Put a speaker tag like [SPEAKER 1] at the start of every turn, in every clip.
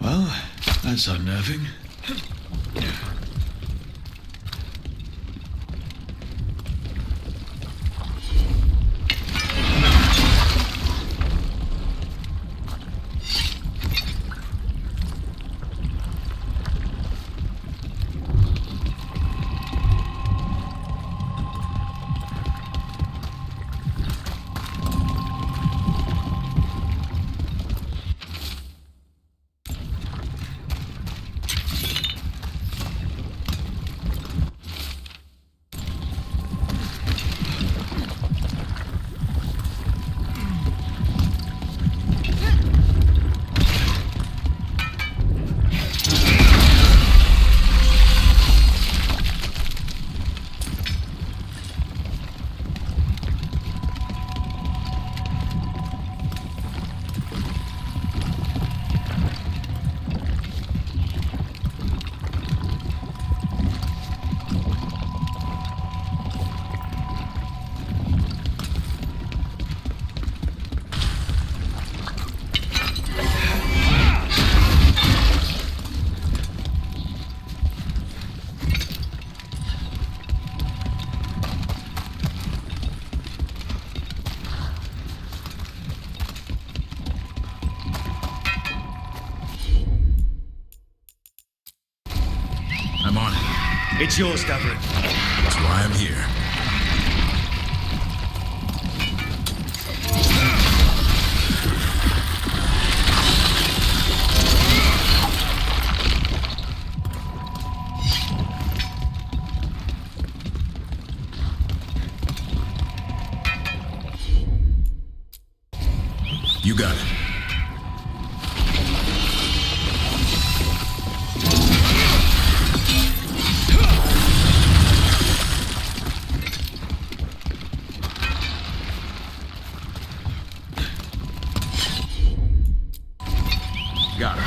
[SPEAKER 1] Well, that's unnerving.
[SPEAKER 2] I'm on it.
[SPEAKER 3] It's yours, Gabriel.
[SPEAKER 2] That's why I'm here. You got it. Got it.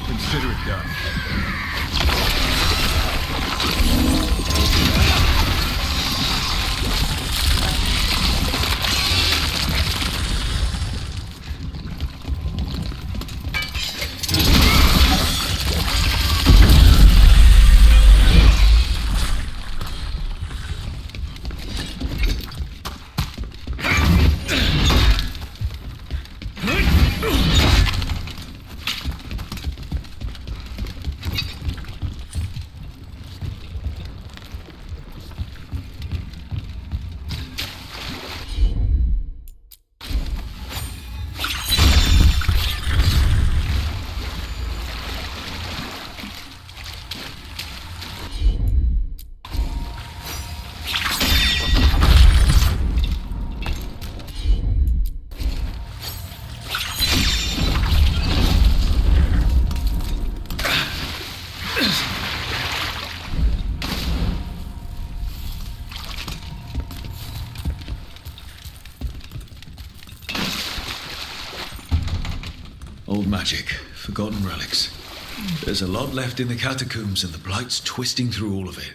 [SPEAKER 2] Consider it done.
[SPEAKER 1] Old magic, forgotten relics. There's a lot left in the catacombs, and the Blight's twisting through all of it.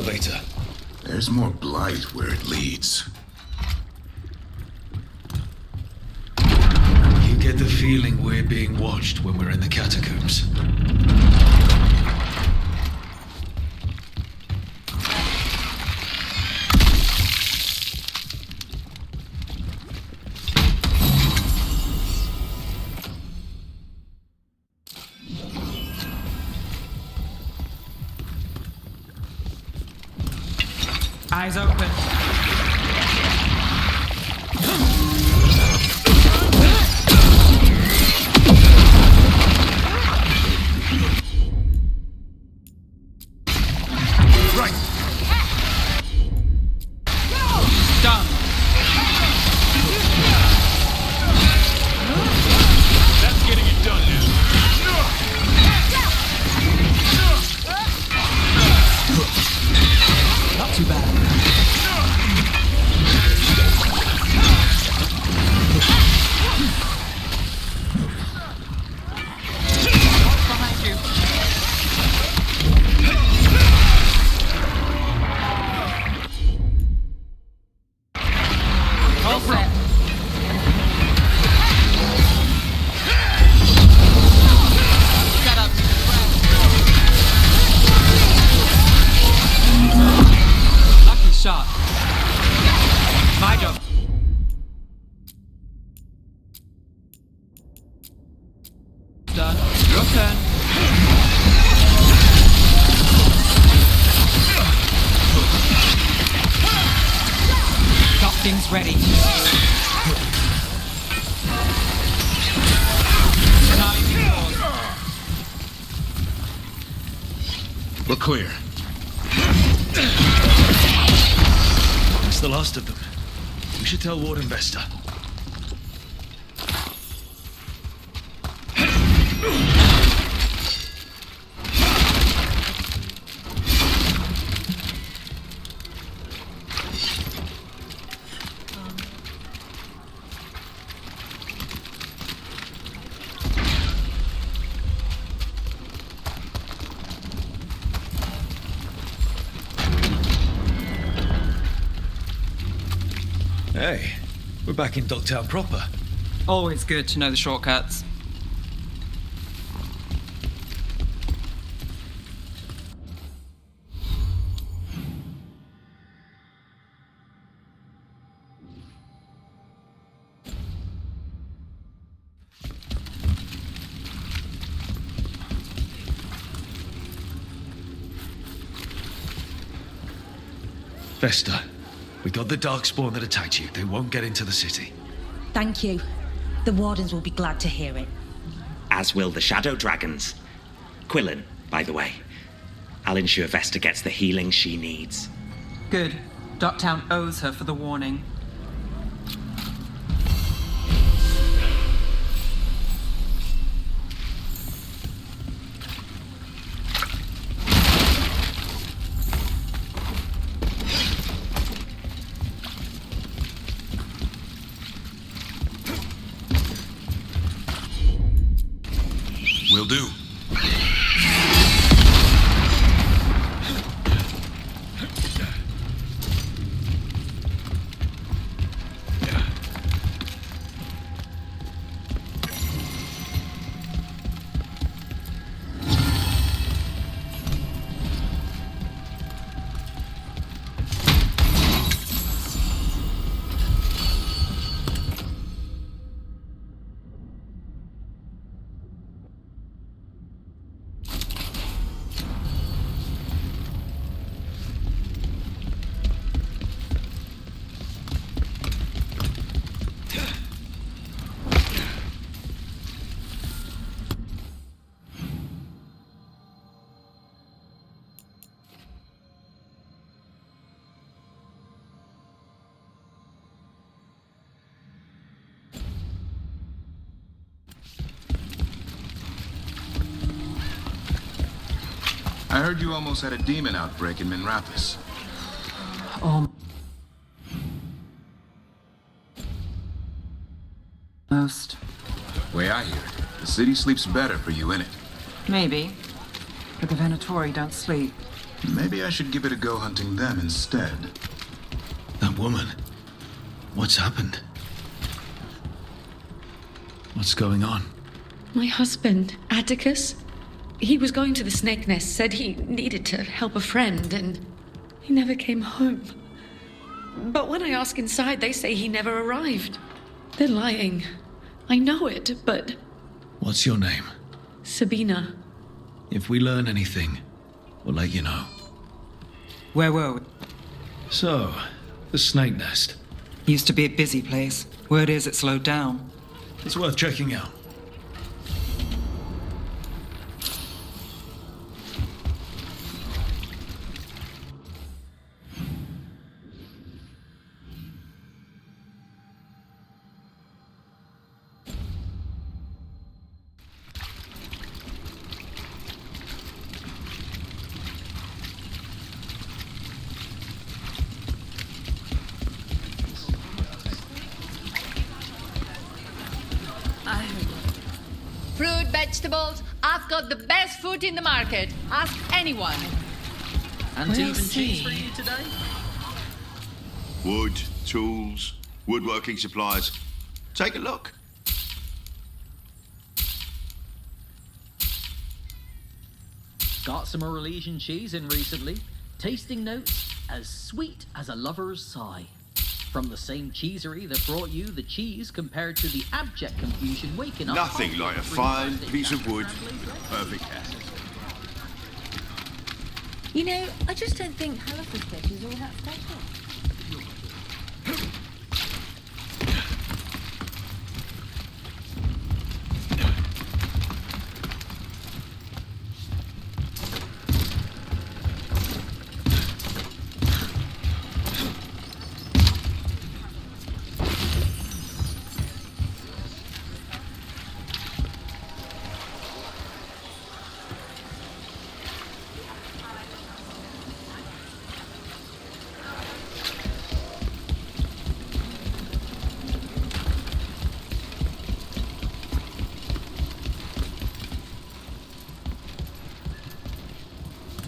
[SPEAKER 1] elevator.
[SPEAKER 2] There's more blight where it leads.
[SPEAKER 1] You get the feeling we're being watched when we're in the catacombs.
[SPEAKER 3] Eyes open.
[SPEAKER 2] Right!
[SPEAKER 3] Done.
[SPEAKER 2] That's getting it done now.
[SPEAKER 3] Not too bad. Behind you. All set. Set up. Lucky shot. My job. Done. Your turn. Got things ready. Time pause.
[SPEAKER 2] We're clear.
[SPEAKER 1] That's the last of them. We should tell Ward and Vesta. Hey, we're back in Dogtown proper.
[SPEAKER 3] Always good to know the shortcuts.
[SPEAKER 1] Vesta, we got the Darkspawn that attacked you. They won't get into the city.
[SPEAKER 4] Thank you. The Wardens will be glad to hear it.
[SPEAKER 5] As will the Shadow Dragons. Quillen, by the way. I'll ensure Vesta gets the healing she needs.
[SPEAKER 3] Good. Dogtown owes her for the warning.
[SPEAKER 2] Will do. I heard you almost had a demon outbreak in Minrapis.
[SPEAKER 3] Most.
[SPEAKER 2] Way I hear it, the city sleeps better for you in it.
[SPEAKER 3] Maybe. But the Venatori don't sleep.
[SPEAKER 2] Maybe I should give it a go hunting them instead.
[SPEAKER 1] That woman. What's happened? What's going on?
[SPEAKER 6] My husband, Atticus, he was going to the snake nest, said he needed to help a friend, and he never came home. But when I ask inside, they say he never arrived. They're lying. I know it, but...
[SPEAKER 1] What's your name?
[SPEAKER 6] Sabina.
[SPEAKER 1] If we learn anything, we'll let you know.
[SPEAKER 3] Where were we?
[SPEAKER 1] So, the snake nest.
[SPEAKER 3] Used to be a busy place. Word is it slowed down.
[SPEAKER 1] It's worth checking out.
[SPEAKER 7] Fruit, vegetables. I've got the best food in the market. Ask anyone.
[SPEAKER 8] And even cheese for you today?
[SPEAKER 9] Wood, tools, woodworking supplies. Take a look.
[SPEAKER 8] Got some Eurasian cheese in recently. Tasting notes as sweet as a lover's sigh. From the same cheesery that brought you the cheese compared to the abject confusion waking up.
[SPEAKER 9] Nothing like a fine piece of wood. Perfect.
[SPEAKER 4] You know, I just don't think Halifax fish is all that special.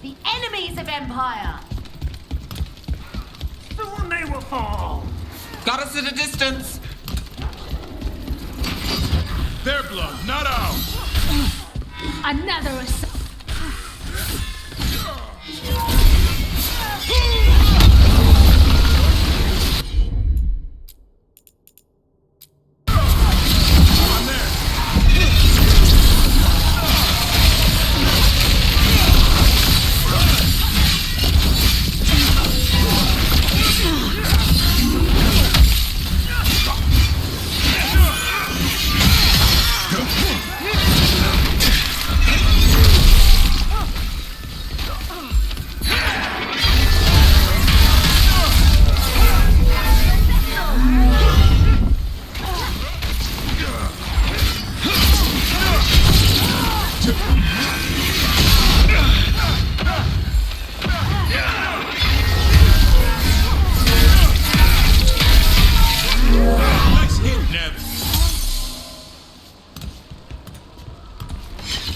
[SPEAKER 7] The enemies of Empire.
[SPEAKER 10] Soon they will fall.
[SPEAKER 3] Got us at a distance!
[SPEAKER 2] Their blood, not ours!
[SPEAKER 7] Another assault.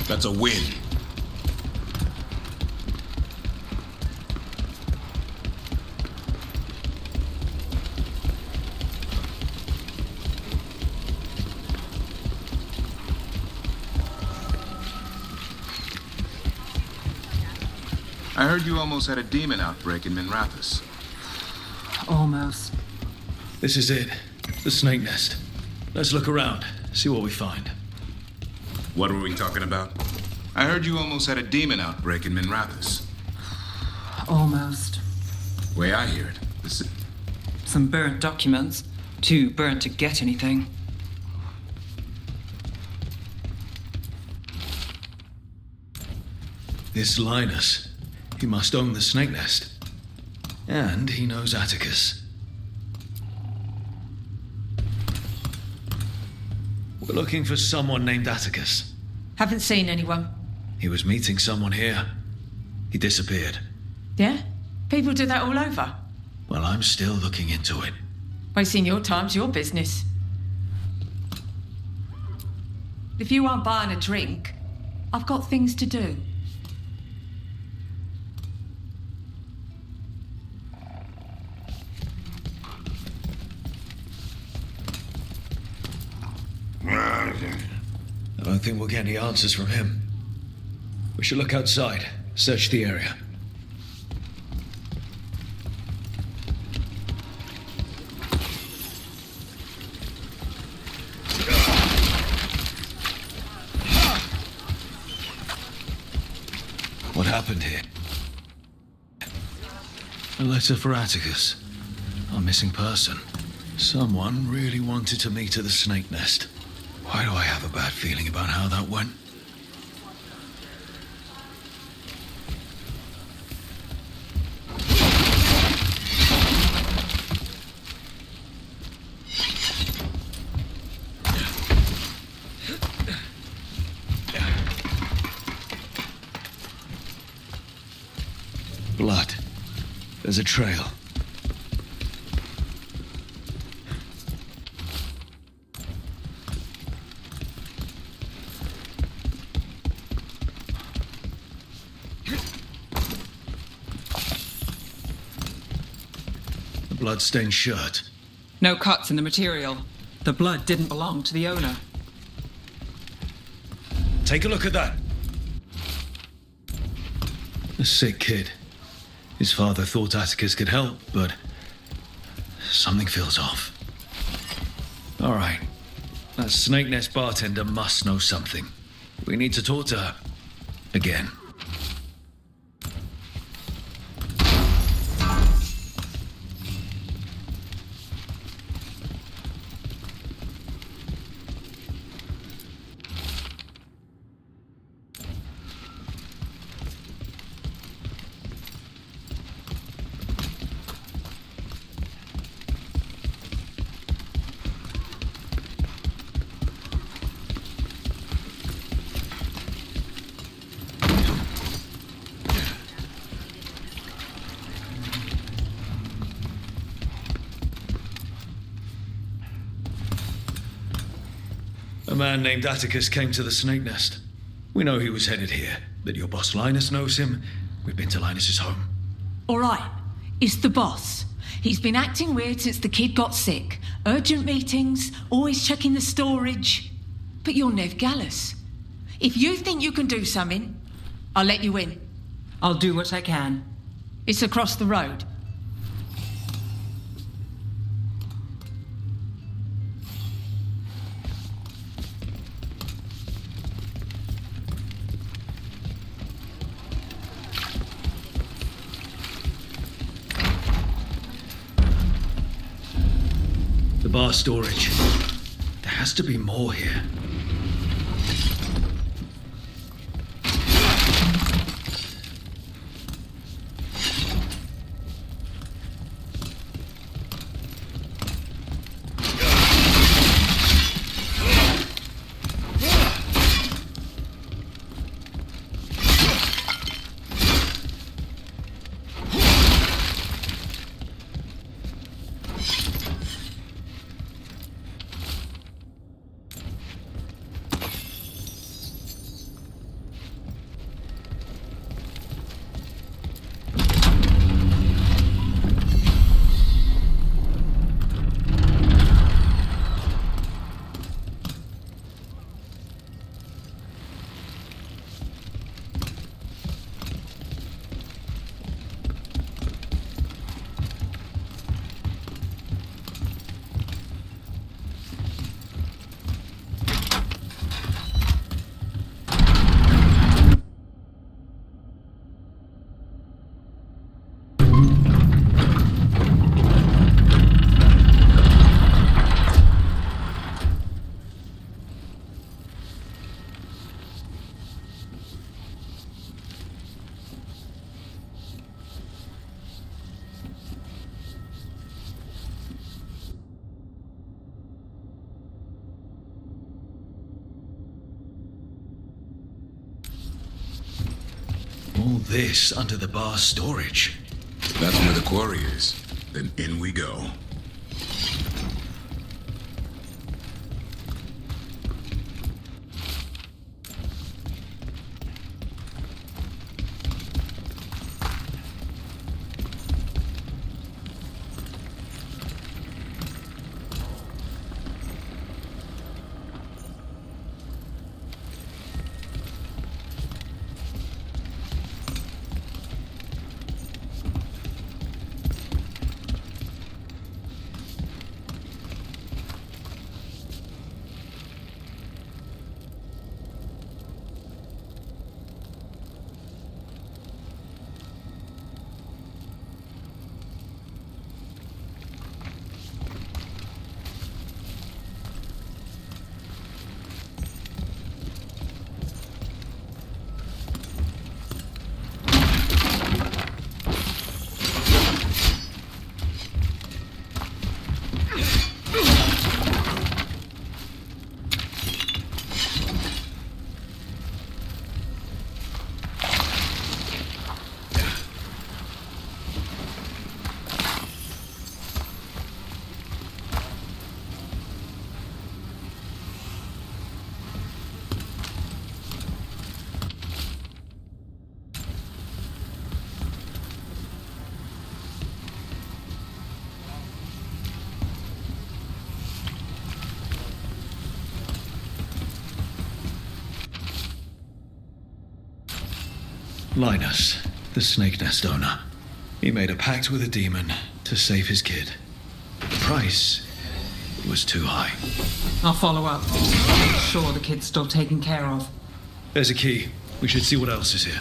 [SPEAKER 2] That's a win. I heard you almost had a demon outbreak in Minrathous.
[SPEAKER 3] Almost.
[SPEAKER 1] This is it. The snake nest. Let's look around, see what we find.
[SPEAKER 2] What were we talking about? I heard you almost had a demon outbreak in Minrathous.
[SPEAKER 3] Almost.
[SPEAKER 2] Way I hear it.
[SPEAKER 3] Some burnt documents. Too burnt to get anything.
[SPEAKER 1] This Linus, he must own the snake nest. And he knows Atticus. We're looking for someone named Atticus.
[SPEAKER 4] Haven't seen anyone.
[SPEAKER 1] He was meeting someone here. He disappeared.
[SPEAKER 4] Yeah? People do that all over.
[SPEAKER 1] Well, I'm still looking into it.
[SPEAKER 4] Wasting your time's your business. If you aren't buying a drink, I've got things to do.
[SPEAKER 1] don't think we'll get any answers from him. We should look outside, search the area. What happened here? A letter for Atticus. A missing person. Someone really wanted to meet at the Snake Nest. Why do I have a bad feeling about how that went? Blood. There's a trail. A blood-stained shirt.
[SPEAKER 3] No cuts in the material. The blood didn't belong to the owner.
[SPEAKER 1] Take a look at that. A sick kid. His father thought Atticus could help, but something feels off. All right. That Snake Nest bartender must know something. We need to talk to her. Again. A man named Atticus came to the Snake Nest. We know he was headed here, that your boss Linus knows him. We've been to Linus's home.
[SPEAKER 4] All right, it's the boss. He's been acting weird since the kid got sick. Urgent meetings, always checking the storage. But you're Nev Gallus. If you think you can do something, I'll let you in.
[SPEAKER 3] I'll do what I can.
[SPEAKER 4] It's across the road.
[SPEAKER 1] The bar storage. There has to be more here. All this under the bar storage.
[SPEAKER 2] That's where the quarry is. Then in we go.
[SPEAKER 1] Linus, the snake nest owner. He made a pact with a demon to save his kid. The price was too high.
[SPEAKER 3] I'll follow up. Make sure the kid's still taken care of.
[SPEAKER 1] There's a key. We should see what else is here.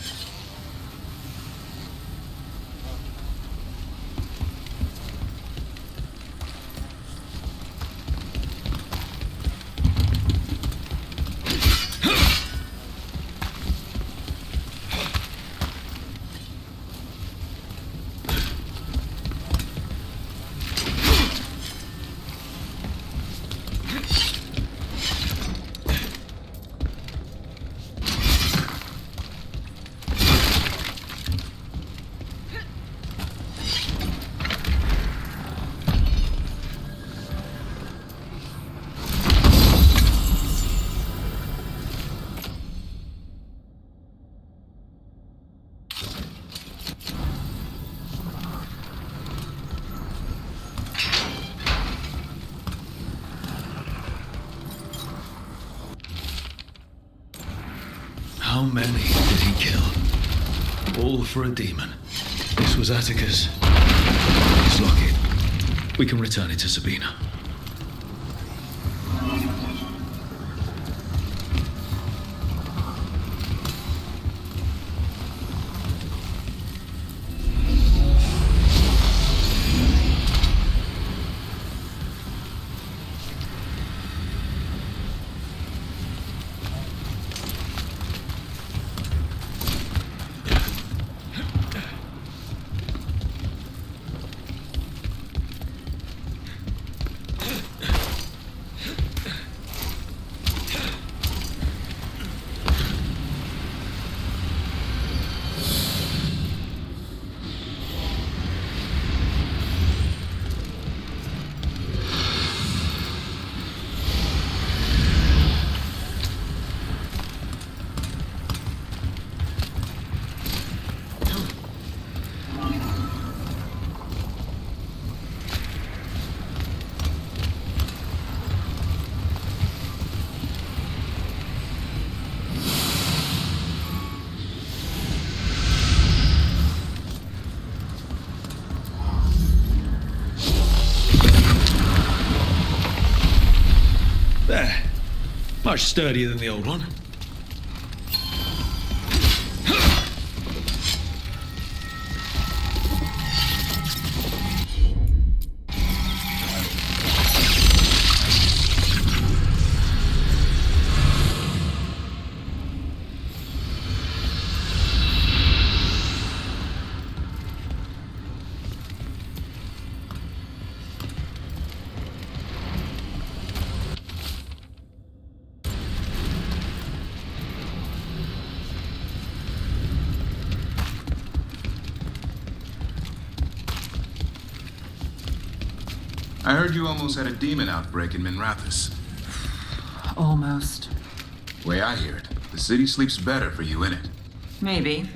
[SPEAKER 1] How many did he kill? All for a demon. This was Atticus. His locket. We can return it to Sabina. There. Much sturdier than the old one.
[SPEAKER 2] I heard you almost had a demon outbreak in Minrathous.
[SPEAKER 3] Almost.
[SPEAKER 2] Way I hear it, the city sleeps better for you, innit?
[SPEAKER 3] Maybe.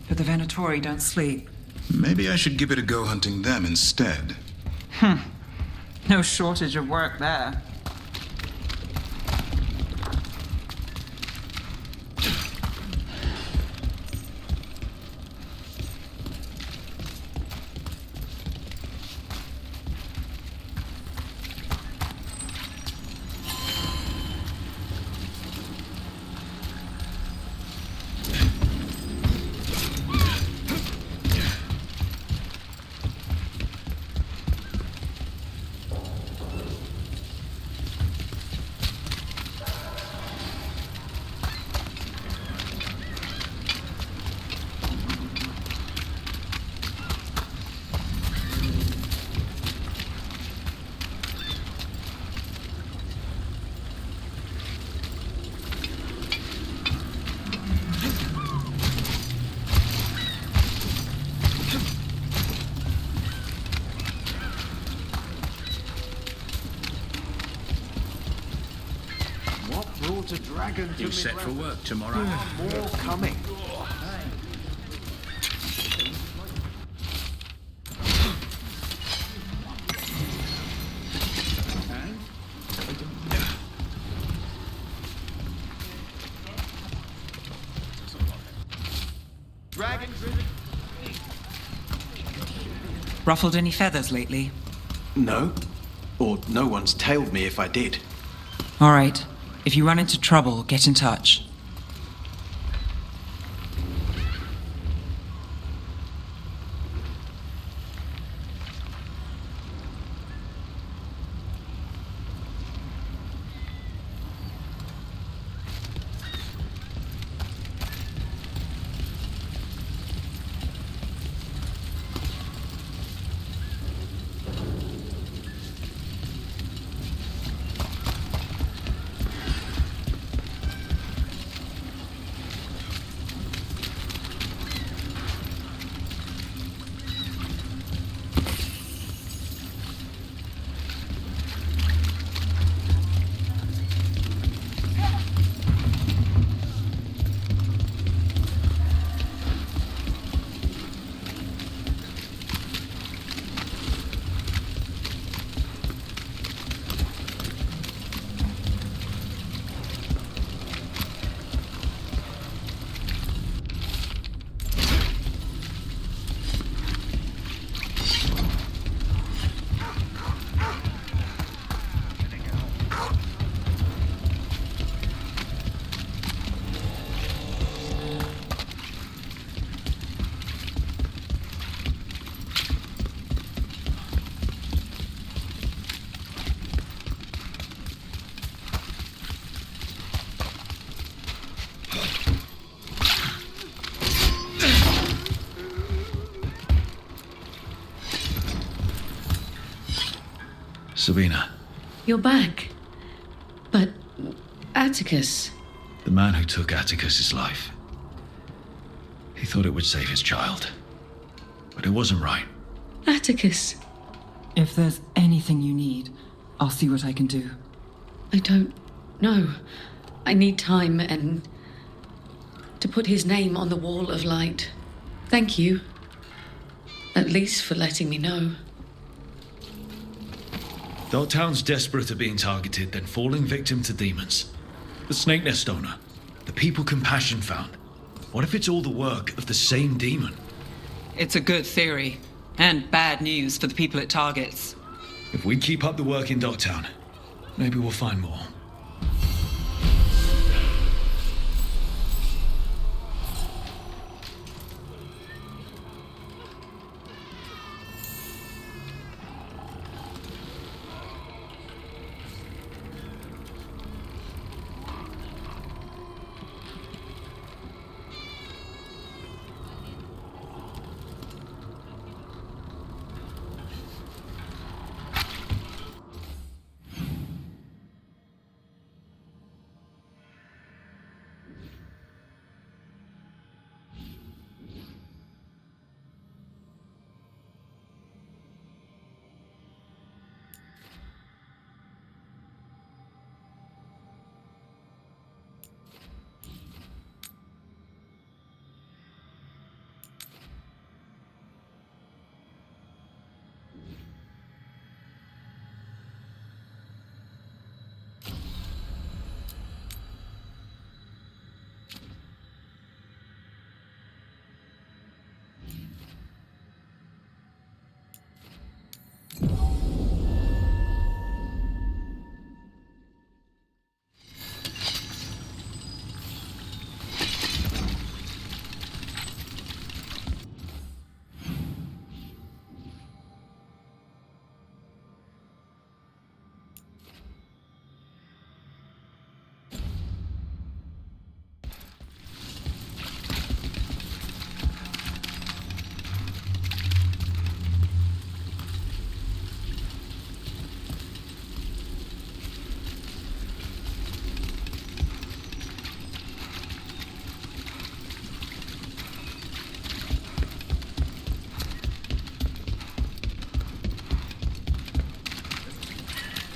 [SPEAKER 3] But the Venatori don't sleep.
[SPEAKER 2] Maybe I should give it a go hunting them instead.
[SPEAKER 3] No shortage of work there.
[SPEAKER 10] Brought a dragon to
[SPEAKER 11] You set for work tomorrow?
[SPEAKER 10] More coming.
[SPEAKER 3] Ruffled any feathers lately?
[SPEAKER 10] No. Or no one's tailed me if I did.
[SPEAKER 3] All right. If you run into trouble, get in touch.
[SPEAKER 1] Sabina,
[SPEAKER 6] You're back. But Atticus.
[SPEAKER 1] the man who took Atticus's life. He thought it would save his child. But it wasn't right.
[SPEAKER 6] Atticus.
[SPEAKER 3] If there's anything you need, I'll see what I can do.
[SPEAKER 6] I don't know. I need time and to put his name on the wall of light. Thank you. At least for letting me know.
[SPEAKER 1] Dogtown's desperate at being targeted, then falling victim to demons. The Snake Nest owner, the people Compassion found. What if it's all the work of the same demon?
[SPEAKER 3] It's a good theory, and bad news for the people it targets.
[SPEAKER 1] If we keep up the work in Dogtown, maybe we'll find more.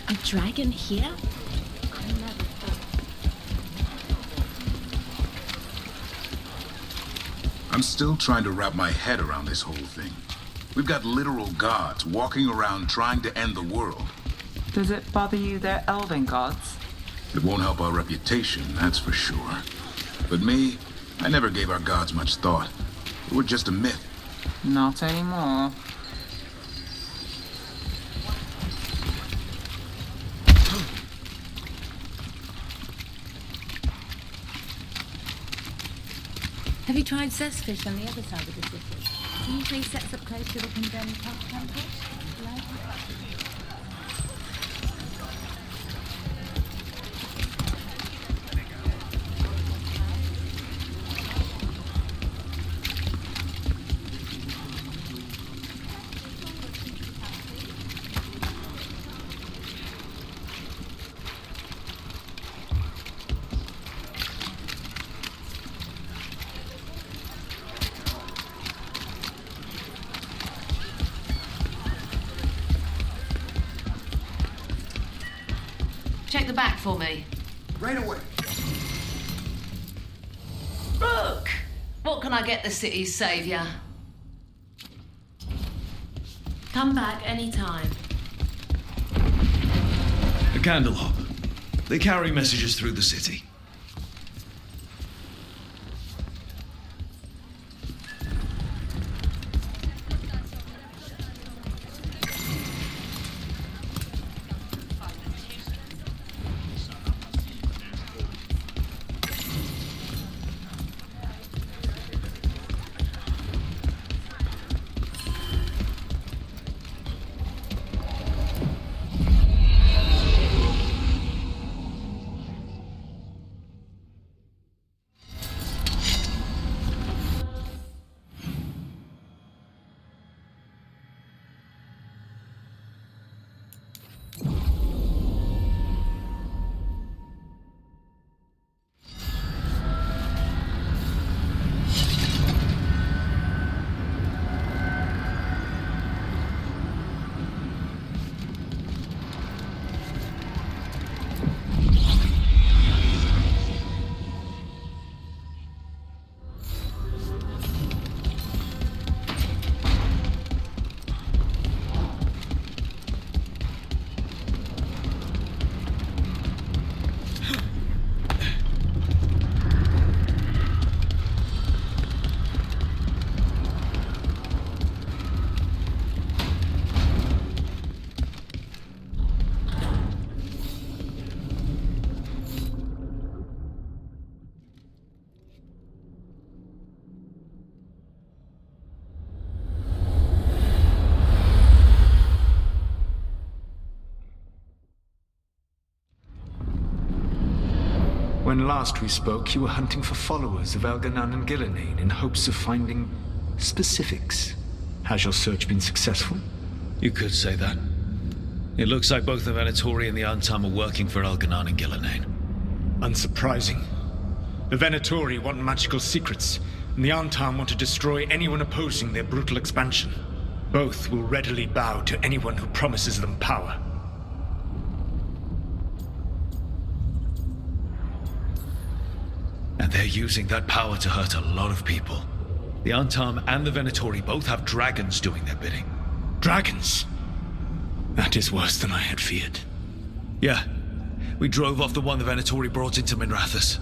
[SPEAKER 11] A dragon here?
[SPEAKER 2] I'm still trying to wrap my head around this whole thing. We've got literal gods walking around trying to end the world.
[SPEAKER 3] Does it bother you they're elven gods?
[SPEAKER 2] It won't help our reputation, that's for sure. But me, I never gave our gods much thought. They were just a myth.
[SPEAKER 3] Not anymore.
[SPEAKER 11] Have you tried Zestfish on the other side of the city? He usually sets up close to the condemned pub temple. Like it?
[SPEAKER 12] Check the back for me.
[SPEAKER 10] Right away.
[SPEAKER 12] Brooke! What can I get the city's saviour?
[SPEAKER 11] Come back anytime.
[SPEAKER 1] A candle hop. They carry messages through the city.
[SPEAKER 13] When last we spoke, you were hunting for followers of Elganan and Gillenane in hopes of finding specifics. Has your search been successful?
[SPEAKER 1] You could say that. It looks like both the Venatori and the Antam are working for Elganan and Gillenane.
[SPEAKER 13] Unsurprising. The Venatori want magical secrets, and the Antam want to destroy anyone opposing their brutal expansion. Both will readily bow to anyone who promises them power.
[SPEAKER 1] And they're using that power to hurt a lot of people. The Antam and the Venatori both have dragons doing their bidding.
[SPEAKER 13] Dragons? That is worse than I had feared.
[SPEAKER 1] Yeah. We drove off the one the Venatori brought into Minrathous.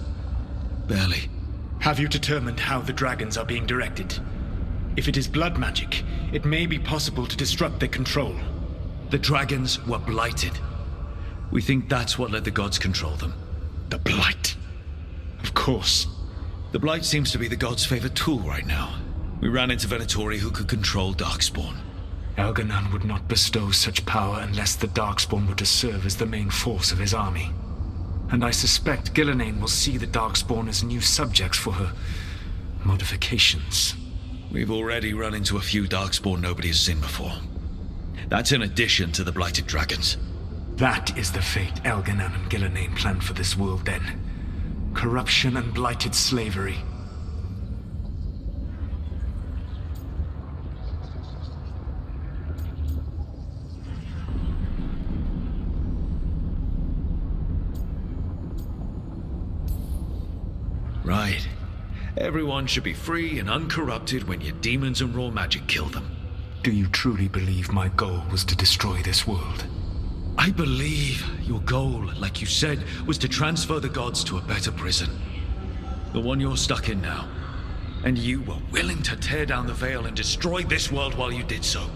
[SPEAKER 1] Barely.
[SPEAKER 13] Have you determined how the dragons are being directed? If it is blood magic, it may be possible to disrupt their control.
[SPEAKER 1] The dragons were blighted. We think that's what let the gods control them.
[SPEAKER 13] The blight? Of course.
[SPEAKER 1] The blight seems to be the gods' favorite tool right now. We ran into Venatori who could control Darkspawn.
[SPEAKER 13] Elganan would not bestow such power unless the Darkspawn were to serve as the main force of his army. And I suspect Gillenane will see the Darkspawn as new subjects for her modifications.
[SPEAKER 1] We've already run into a few Darkspawn nobody has seen before. That's in addition to the blighted dragons.
[SPEAKER 13] That is the fate Elganan and Gillenane planned for this world then. Corruption and blighted slavery.
[SPEAKER 1] Right. Everyone should be free and uncorrupted when your demons and raw magic kill them.
[SPEAKER 13] Do you truly believe my goal was to destroy this world?
[SPEAKER 1] I believe your goal, like you said, was to transfer the gods to a better prison. The one you're stuck in now. And you were willing to tear down the veil and destroy this world while you did so.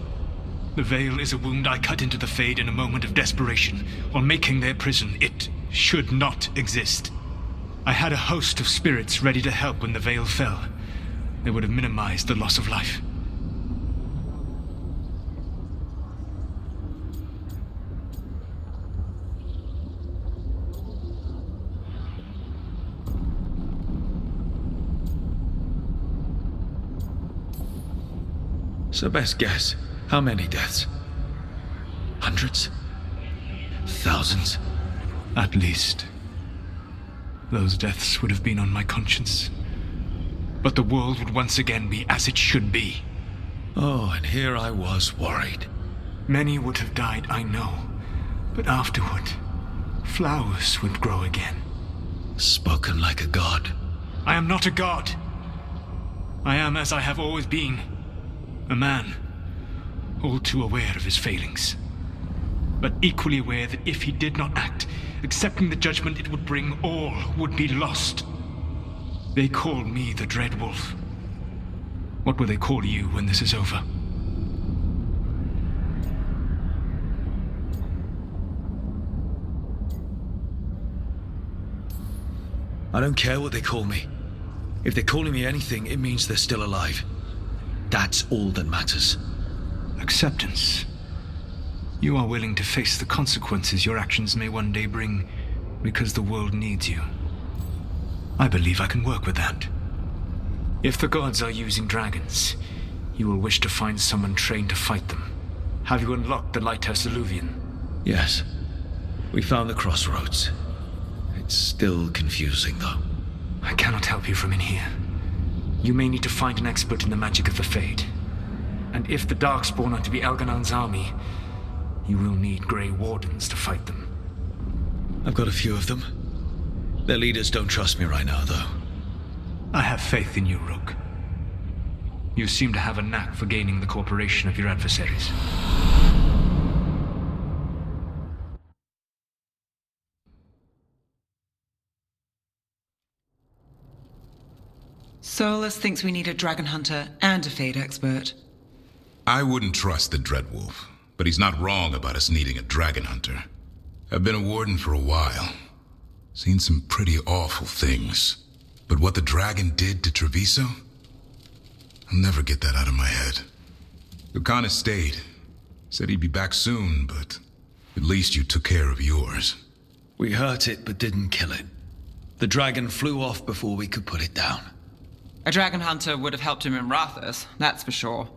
[SPEAKER 13] The veil is a wound I cut into the Fade in a moment of desperation, while making their prison. It should not exist. I had a host of spirits ready to help when the veil fell, they would have minimized the loss of life.
[SPEAKER 1] So best guess, how many deaths? Hundreds? Thousands?
[SPEAKER 13] At least. Those deaths would have been on my conscience. But the world would once again be as it should be.
[SPEAKER 1] Oh, and here I was worried.
[SPEAKER 13] Many would have died, I know. But afterward, flowers would grow again.
[SPEAKER 1] Spoken like a god.
[SPEAKER 13] I am not a god. I am as I have always been. A man, all too aware of his failings. But equally aware that if he did not act, accepting the judgment it would bring, all would be lost. They call me the Dread Wolf. What will they call you when this is over?
[SPEAKER 1] I don't care what they call me. If they're calling me anything, it means they're still alive. That's all that matters.
[SPEAKER 13] Acceptance. You are willing to face the consequences your actions may one day bring because the world needs you. I believe I can work with that. If the gods are using dragons, you will wish to find someone trained to fight them. Have you unlocked the Lighthouse Illuvian?
[SPEAKER 1] Yes. We found the crossroads. It's still confusing, though.
[SPEAKER 13] I cannot help you from in here. You may need to find an expert in the magic of the Fade. And if the Darkspawn are to be Elganon's army, you will need Grey Wardens to fight them.
[SPEAKER 1] I've got a few of them. Their leaders don't trust me right now, though.
[SPEAKER 13] I have faith in you, Rook. You seem to have a knack for gaining the cooperation of your adversaries.
[SPEAKER 3] Solus thinks we need a dragon hunter and a Fade expert.
[SPEAKER 2] I wouldn't trust the Dreadwolf, but he's not wrong about us needing a dragon hunter. I've been a warden for a while. Seen some pretty awful things. But what the dragon did to Treviso? I'll never get that out of my head. Lucanus stayed. Said he'd be back soon, but at least you took care of yours.
[SPEAKER 1] We hurt it, but didn't kill it. The dragon flew off before we could put it down.
[SPEAKER 3] A dragon hunter would have helped him in Rathus, that's for sure.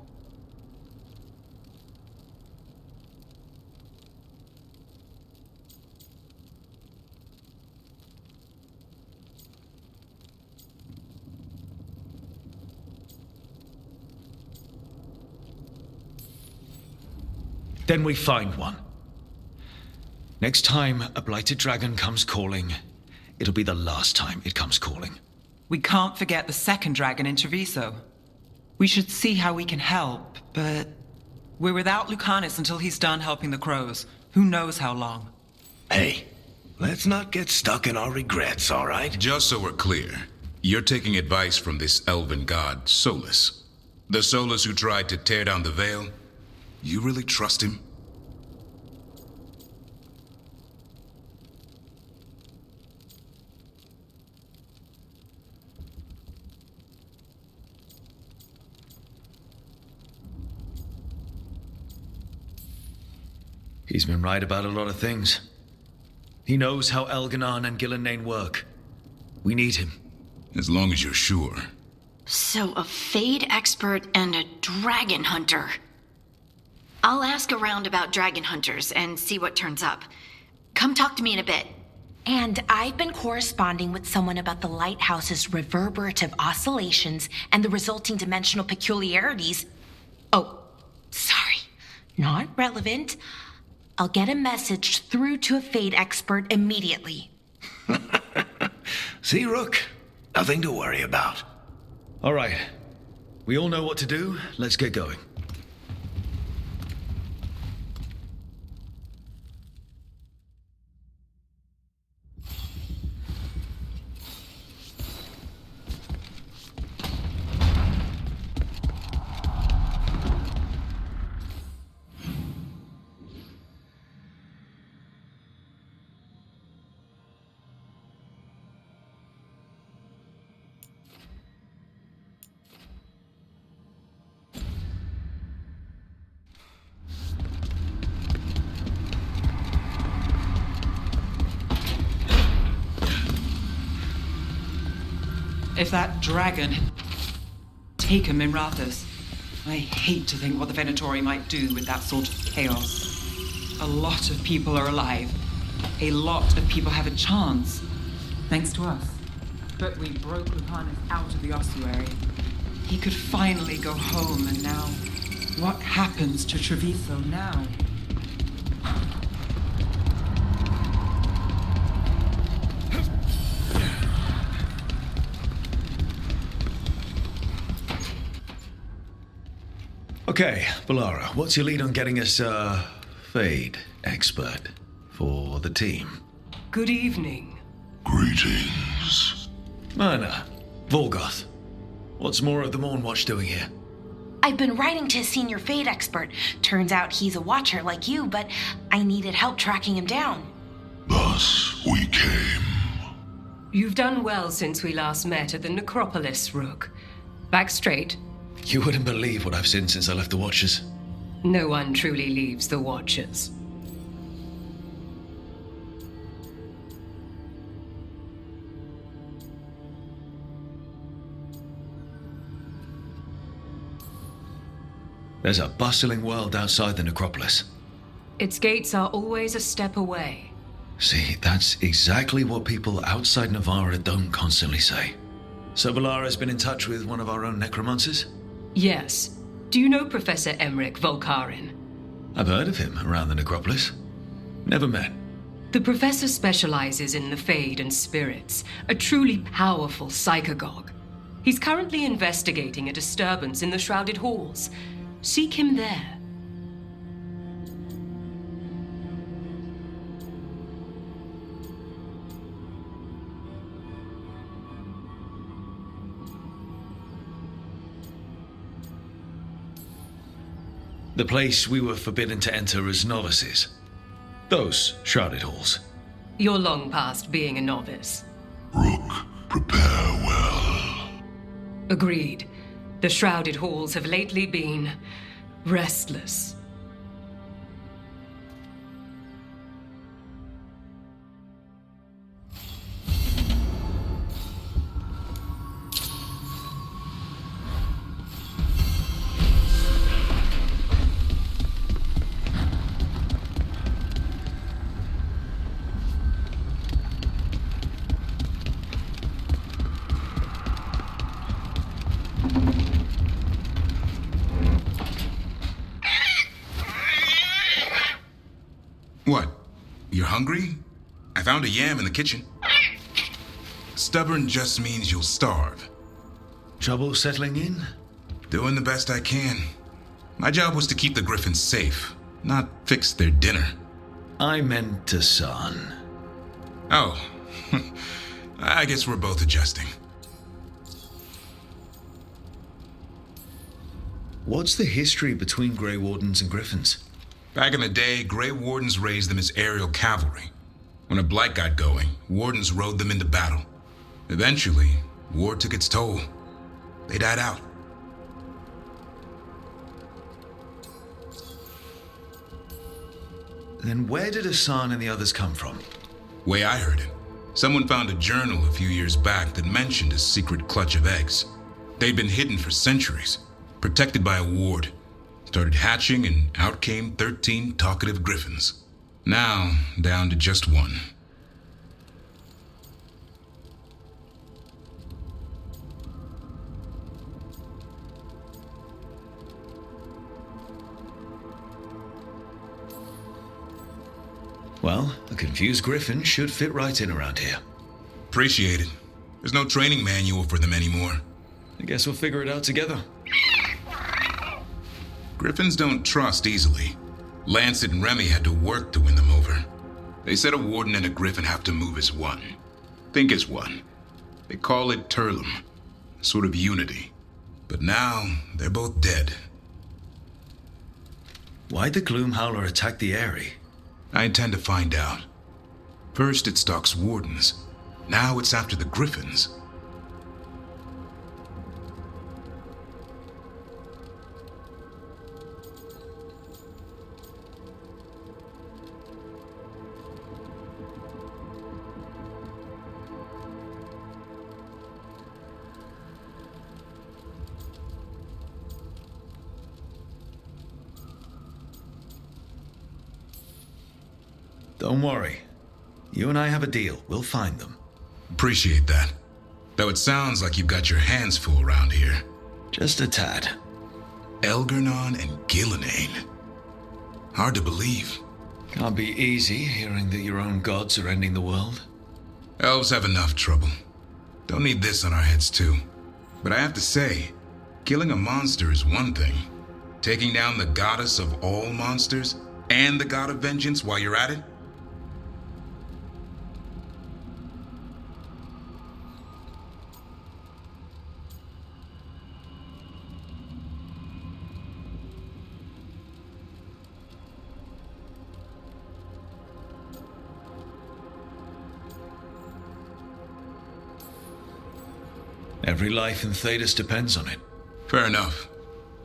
[SPEAKER 1] Then we find one. Next time a blighted dragon comes calling, it'll be the last time it comes calling.
[SPEAKER 3] We can't forget the second dragon in Treviso. We should see how we can help, but we're without Lucanus until he's done helping the crows. Who knows how long?
[SPEAKER 14] Hey, let's not get stuck in our regrets, all right?
[SPEAKER 2] Just so we're clear, you're taking advice from this elven god, Solus. The Solus who tried to tear down the veil? You really trust him?
[SPEAKER 1] He's been right about a lot of things. He knows how Elganon and Gillenane work. We need him.
[SPEAKER 2] As long as you're sure.
[SPEAKER 15] So a Fade expert and a dragon hunter. I'll ask around about dragon hunters and see what turns up. Come talk to me in a bit.
[SPEAKER 16] And I've been corresponding with someone about the lighthouse's reverberative oscillations and the resulting dimensional peculiarities. Oh, sorry. Not relevant. I'll get a message through to a Fade expert immediately.
[SPEAKER 14] See, Rook? Nothing to worry about.
[SPEAKER 1] All right. We all know what to do. Let's get going.
[SPEAKER 3] If that dragon had taken Minrathous, I hate to think what the Venatori might do with that sort of chaos. A lot of people are alive. A lot of people have a chance, thanks to us. But we broke Lucanus out of the ossuary. He could finally go home, and now, what happens to Treviso now?
[SPEAKER 1] Okay, Balara, what's your lead on getting us a Fade expert for the team?
[SPEAKER 17] Good evening.
[SPEAKER 9] Greetings.
[SPEAKER 1] Myrna, Volgoth, what's more of the Mornwatch doing here?
[SPEAKER 16] I've been writing to a senior Fade expert. Turns out he's a watcher like you, but I needed help tracking him down.
[SPEAKER 9] Thus we came.
[SPEAKER 17] You've done well since we last met at the Necropolis, Rook. Back straight.
[SPEAKER 1] You wouldn't believe what I've seen since I left the Watchers.
[SPEAKER 17] No one truly leaves the Watchers.
[SPEAKER 1] There's a bustling world outside the Necropolis.
[SPEAKER 17] Its gates are always a step away.
[SPEAKER 1] See, that's exactly what people outside Navarra don't constantly say. So Valara's been in touch with one of our own necromancers?
[SPEAKER 17] Yes. Do you know Professor Emmerich Volkarin?
[SPEAKER 1] I've heard of him around the Necropolis. Never met.
[SPEAKER 17] The professor specializes in the Fade and spirits, a truly powerful psychagogue. He's currently investigating a disturbance in the Shrouded Halls. Seek him there.
[SPEAKER 1] The place we were forbidden to enter as novices. Those Shrouded Halls.
[SPEAKER 17] You're long past being a novice.
[SPEAKER 9] Rook, prepare well.
[SPEAKER 17] Agreed. The Shrouded Halls have lately been restless.
[SPEAKER 2] What? You're hungry? I found a yam in the kitchen. Stubborn just means you'll starve.
[SPEAKER 1] Trouble settling in?
[SPEAKER 2] Doing the best I can. My job was to keep the Griffins safe, not fix their dinner.
[SPEAKER 1] I meant to son.
[SPEAKER 2] Oh. I guess we're both adjusting.
[SPEAKER 1] What's the history between Grey Wardens and Griffins?
[SPEAKER 2] Back in the day, Grey Wardens raised them as aerial cavalry. When a blight got going, Wardens rode them into battle. Eventually, war took its toll. They died out.
[SPEAKER 1] Then where did Hassan and the others come from?
[SPEAKER 2] Way I heard it, someone found a journal a few years back that mentioned a secret clutch of eggs. They'd been hidden for centuries, protected by a ward. Started hatching, and out came 13 talkative griffins. Now, down to just one.
[SPEAKER 1] Well, a confused griffin should fit right in around here.
[SPEAKER 2] Appreciate it. There's no training manual for them anymore.
[SPEAKER 1] I guess we'll figure it out together.
[SPEAKER 2] Griffins don't trust easily. Lancet and Remy had to work to win them over. They said a warden and a griffin have to move as one. Think as one. They call it Turlum, a sort of unity. But now, they're both dead.
[SPEAKER 1] Why'd the Gloomhowler attack the Eyrie?
[SPEAKER 2] I intend to find out. First it stalks wardens. Now it's after the griffins.
[SPEAKER 1] Don't worry. You and I have a deal. We'll find them.
[SPEAKER 2] Appreciate that. Though it sounds like you've got your hands full around here.
[SPEAKER 1] Just a tad.
[SPEAKER 2] Elgar'nan and Gillenane. Hard to believe.
[SPEAKER 1] Can't be easy hearing that your own gods are ending the world.
[SPEAKER 2] Elves have enough trouble. Don't need this on our heads too. But I have to say, killing a monster is one thing. Taking down the goddess of all monsters and the god of vengeance while you're at it?
[SPEAKER 1] Every life in Thedas depends on it.
[SPEAKER 2] Fair enough.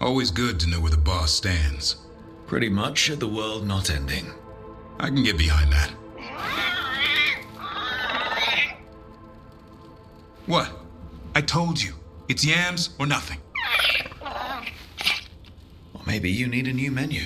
[SPEAKER 2] Always good to know where the boss stands.
[SPEAKER 1] Pretty much at the world not ending.
[SPEAKER 2] I can get behind that. What? I told you. It's yams or nothing.
[SPEAKER 1] Or maybe you need a new menu.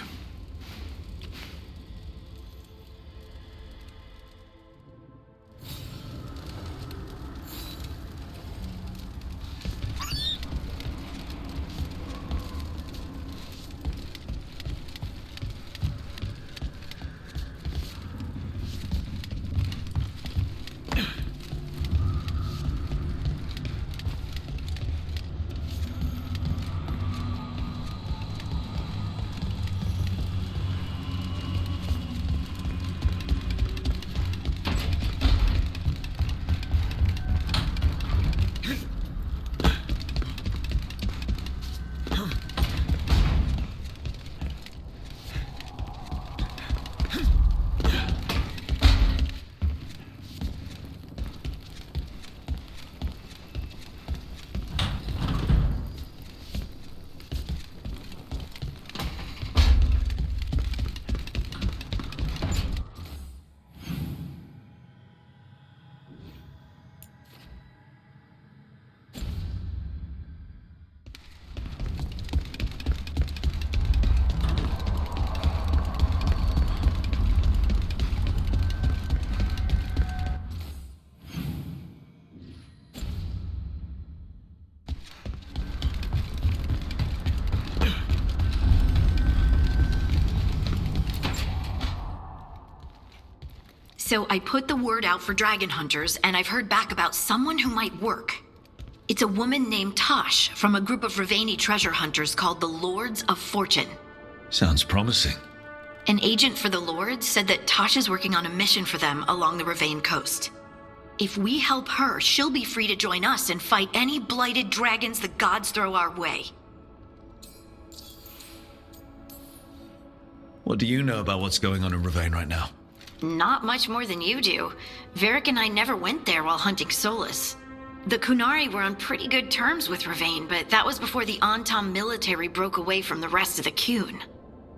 [SPEAKER 15] So I put the word out for dragon hunters, and I've heard back about someone who might work. It's a woman named Tosh from a group of Rivaini treasure hunters called the Lords of Fortune.
[SPEAKER 1] Sounds promising.
[SPEAKER 15] An agent for the Lords said that Tosh is working on a mission for them along the Rivain coast. If we help her, she'll be free to join us and fight any blighted dragons the gods throw our way.
[SPEAKER 1] What do you know about what's going on in Rivain right now?
[SPEAKER 15] Not much more than you do. Varric and I never went there while hunting Solus. The Kunari were on pretty good terms with Rivain, but that was before the Antam military broke away from the rest of the Qun.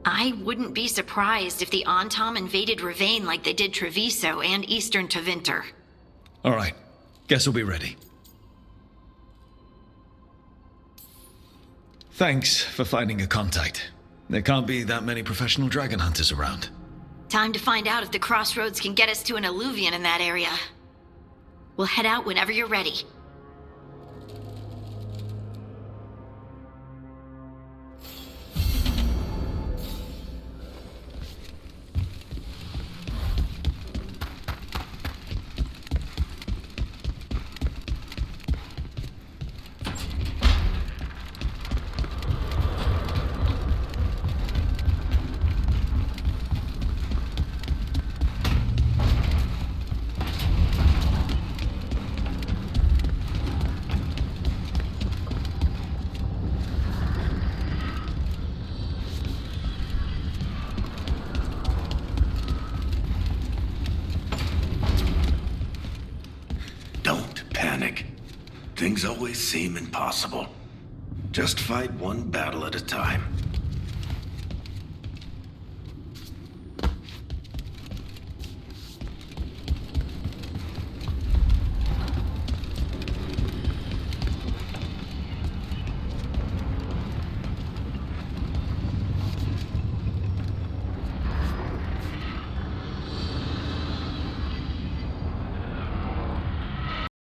[SPEAKER 15] I wouldn't be surprised if the Antam invaded Rivain like they did Treviso and Eastern Tevinter.
[SPEAKER 1] All right. Guess we'll be ready. Thanks for finding a contact. There can't be that many professional dragon hunters around.
[SPEAKER 15] Time to find out if the crossroads can get us to an alluvion in that area. We'll head out whenever you're ready.
[SPEAKER 14] Things always seem impossible. Just fight one battle at a time.